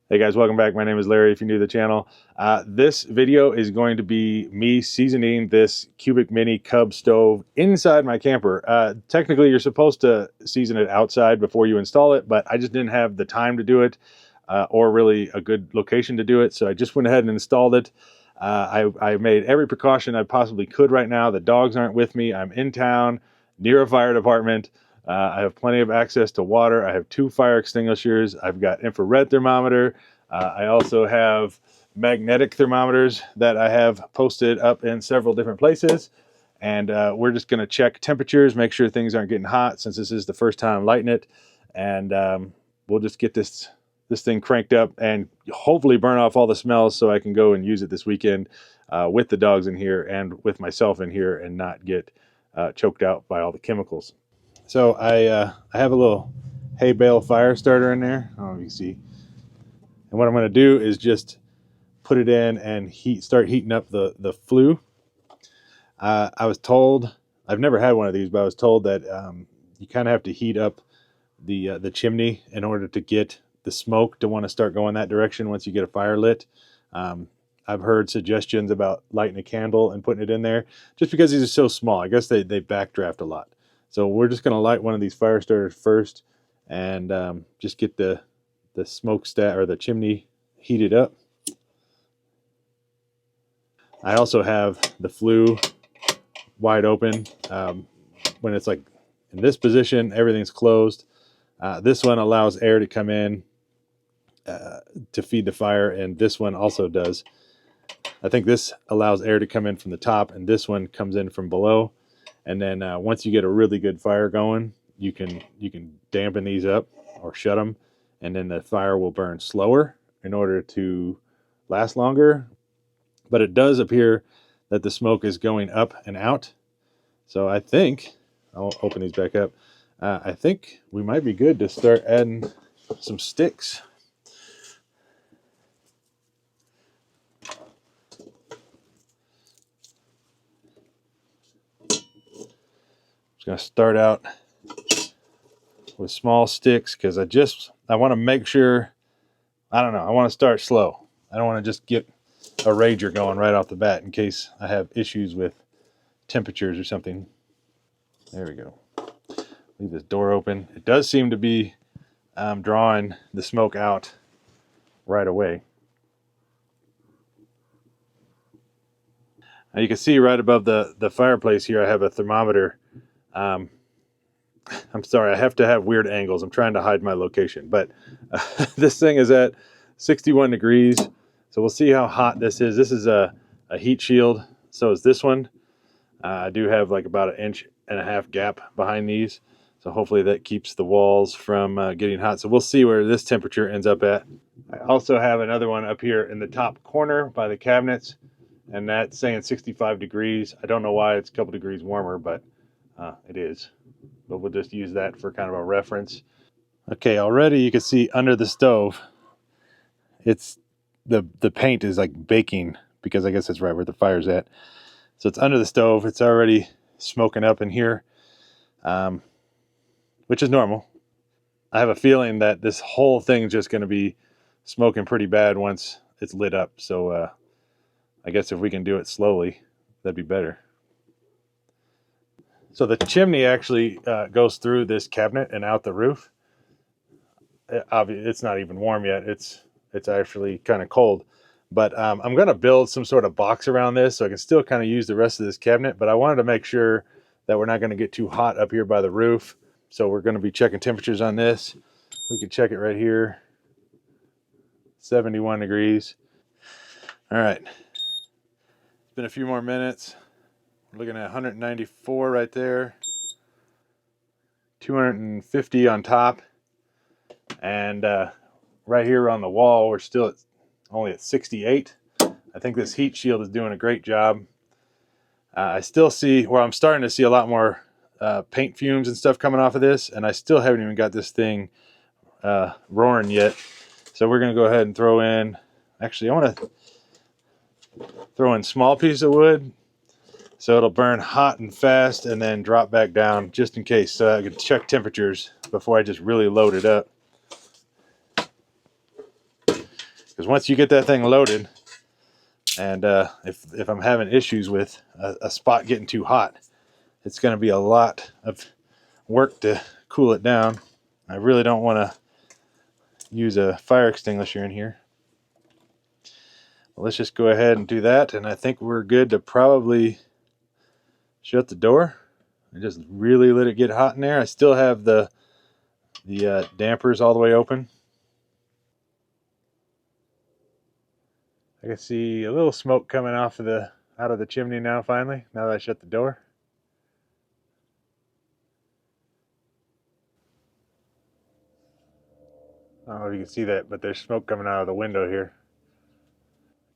Hey guys, welcome back. My name is Larry if you're new to the channel. This video is going to be me seasoning this Cubic Mini Cub stove inside my camper. Technically, you're supposed to season it outside before you install it, but I just didn't have the time to do it or really a good location to do it, so I just went ahead and installed it. I made every precaution I possibly could right now. The dogs aren't with me. I'm in town near a fire department. I have plenty of access to water. I have 2 fire extinguishers. I've got infrared thermometer. I also have magnetic thermometers that I have posted up in several different places. And we're just going to check temperatures, make sure things aren't getting hot since this is the first time lighting it. And we'll just get this thing cranked up and hopefully burn off all the smells so I can go and use it this weekend with the dogs in here and with myself in here and not get choked out by all the chemicals. So I have a little hay bale fire starter in there. I don't know if you can see. And what I'm going to do is just put it in and start heating up the flue. I was told, I've never had one of these, but I was told that you kind of have to heat up the chimney in order to get the smoke to want to start going that direction once you get a fire lit. I've heard suggestions about lighting a candle and putting it in there just because these are so small. I guess they backdraft a lot. So we're just going to light one of these fire starters first and just get the smokestack or the chimney heated up. I also have the flue wide open. When it's like in this position, everything's closed. This one allows air to come in to feed the fire, and this one also does. I think this allows air to come in from the top, and this one comes in from below. And then once you get a really good fire going, you can dampen these up or shut them, and then the fire will burn slower in order to last longer. But it does appear that the smoke is going up and out. So I think, I'll open these back up. I think we might be good to start adding some sticks. Just gonna start out with small sticks because I want to make sure, I don't know, I want to start slow. I don't want to just get a rager going right off the bat in case I have issues with temperatures or something. There we go. Leave this door open. It does seem to be drawing the smoke out right away. Now you can see right above the fireplace here I have a thermometer. I'm sorry, I have to have weird angles. I'm trying to hide my location, but this thing is at 61 degrees. So we'll see how hot this is. This is a heat shield. So is this one. I do have like about 1.5 inch gap behind these. So hopefully that keeps the walls from getting hot. So we'll see where this temperature ends up at. I also have another one up here in the top corner by the cabinets, and that's saying 65 degrees. I don't know why it's a couple degrees warmer, but it is. But we'll just use that for kind of a reference. Okay, already you can see under the stove, it's the paint is like baking because I guess that's right where the fire's at. So it's under the stove. It's already smoking up in here, which is normal. I have a feeling that this whole thing's just going to be smoking pretty bad once it's lit up. So I guess if we can do it slowly, that'd be better. So the chimney actually goes through this cabinet and out the roof. It's not even warm yet. It's actually kind of cold. But I'm going to build some sort of box around this so I can still kind of use the rest of this cabinet. But I wanted to make sure that we're not going to get too hot up here by the roof. So we're going to be checking temperatures on this. We can check it right here. 71 degrees. All right. It's been a few more minutes. We're looking at 194 right there. 250 on top. And right here on the wall, we're still only at 68. I think this heat shield is doing a great job. I still see, I'm starting to see a lot more paint fumes and stuff coming off of this, and I still haven't even got this thing roaring yet. So we're going to go ahead and throw in, actually I want to throw in small piece of wood so it'll burn hot and fast and then drop back down just in case, so I can check temperatures before I just really load it up. Because once you get that thing loaded, and if I'm having issues with a spot getting too hot, it's going to be a lot of work to cool it down. I really don't want to use a fire extinguisher in here. Well, let's just go ahead and do that, and I think we're good to probably shut the door and just really let it get hot in there. I still have the dampers all the way open. I can see a little smoke coming off of out of the chimney now, finally, now that I shut the door. I don't know if you can see that, but there's smoke coming out of the window here.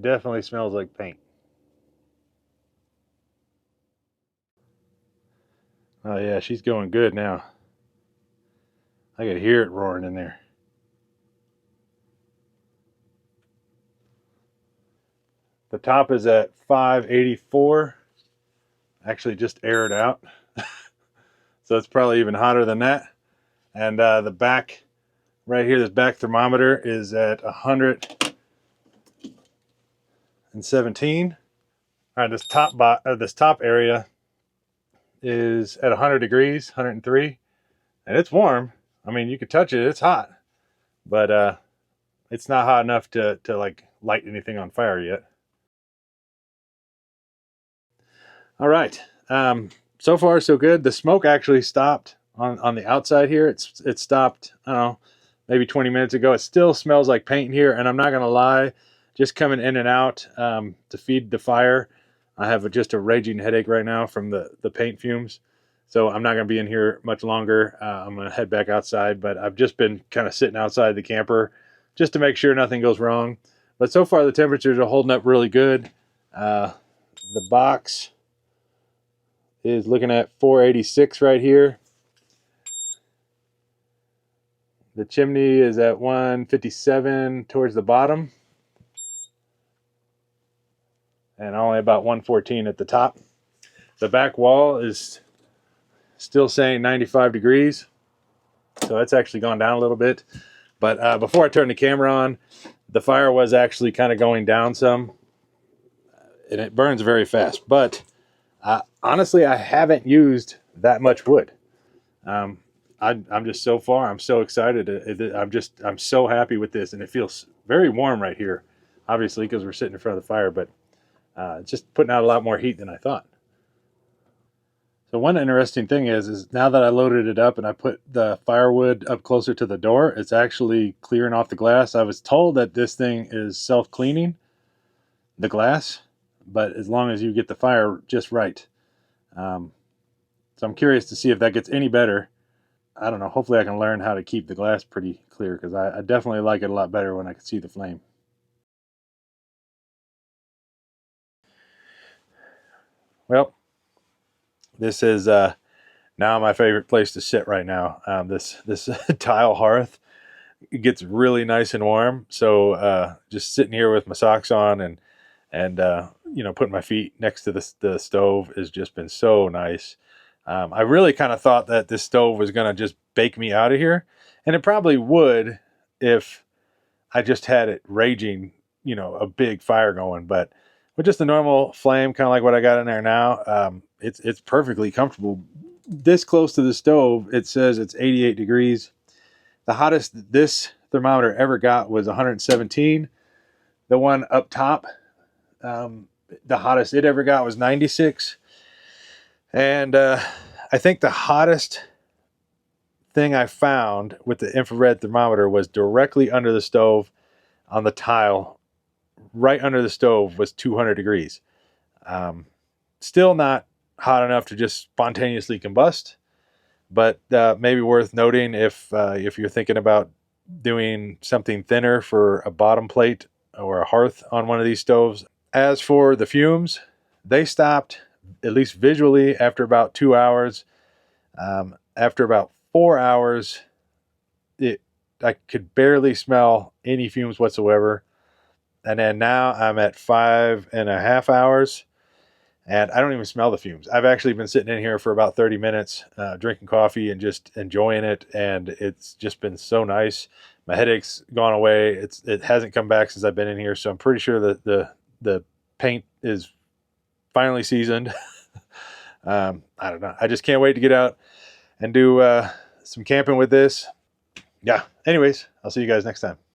Definitely smells like paint. Oh yeah, she's going good now. I could hear it roaring in there. The top is at 584. Actually just aired out. So it's probably even hotter than that. And the back right here, this back thermometer is at 117. All right, this top area is at 100 degrees, 103, and it's warm. I mean, you could touch it; it's hot, but it's not hot enough to like light anything on fire yet. All right, so far so good. The smoke actually stopped on the outside here. It stopped. I don't know, maybe 20 minutes ago. It still smells like paint here, and I'm not gonna lie, just coming in and out to feed the fire. I have just a raging headache right now from the paint fumes. So I'm not going to be in here much longer. I'm going to head back outside, but I've just been kind of sitting outside the camper just to make sure nothing goes wrong. But so far the temperatures are holding up really good. The box is looking at 486 right here. The chimney is at 157 towards the bottom, and only about 114 at the top. The back wall is still saying 95 degrees, so that's actually gone down a little bit. But before I turned the camera on, the fire was actually kind of going down some, and it burns very fast. But honestly, I haven't used that much wood. I'm just so far, I'm so excited. I'm so happy with this, and it feels very warm right here, obviously because we're sitting in front of the fire, but it's just putting out a lot more heat than I thought. So one interesting thing is now that I loaded it up and I put the firewood up closer to the door, it's actually clearing off the glass. I was told that this thing is self-cleaning, the glass, but as long as you get the fire just right. So I'm curious to see if that gets any better. I don't know. Hopefully I can learn how to keep the glass pretty clear, because I definitely like it a lot better when I can see the flame. Well, this is now my favorite place to sit right now. This tile hearth, it gets really nice and warm. So just sitting here with my socks on and putting my feet next to the stove has just been so nice. I really kind of thought that this stove was going to just bake me out of here, and it probably would if I just had it raging, a big fire going. But with just a normal flame, kind of like what I got in there now, it's perfectly comfortable. This close to the stove, it says it's 88 degrees. The hottest this thermometer ever got was 117. The one up top, the hottest it ever got was 96. And I think the hottest thing I found with the infrared thermometer was directly under the stove on the tile. Right under the stove was 200 degrees. Still not hot enough to just spontaneously combust, but maybe worth noting if you're thinking about doing something thinner for a bottom plate or a hearth on one of these stoves. As for the fumes, they stopped, at least visually, after about 2 hours. After about 4 hours, I could barely smell any fumes whatsoever. And then now I'm at 5.5 hours, and I don't even smell the fumes. I've actually been sitting in here for about 30 minutes, drinking coffee and just enjoying it. And it's just been so nice. My headache's gone away. It hasn't come back since I've been in here, so I'm pretty sure that the paint is finally seasoned. I don't know. I just can't wait to get out and do some camping with this. Yeah. Anyways, I'll see you guys next time.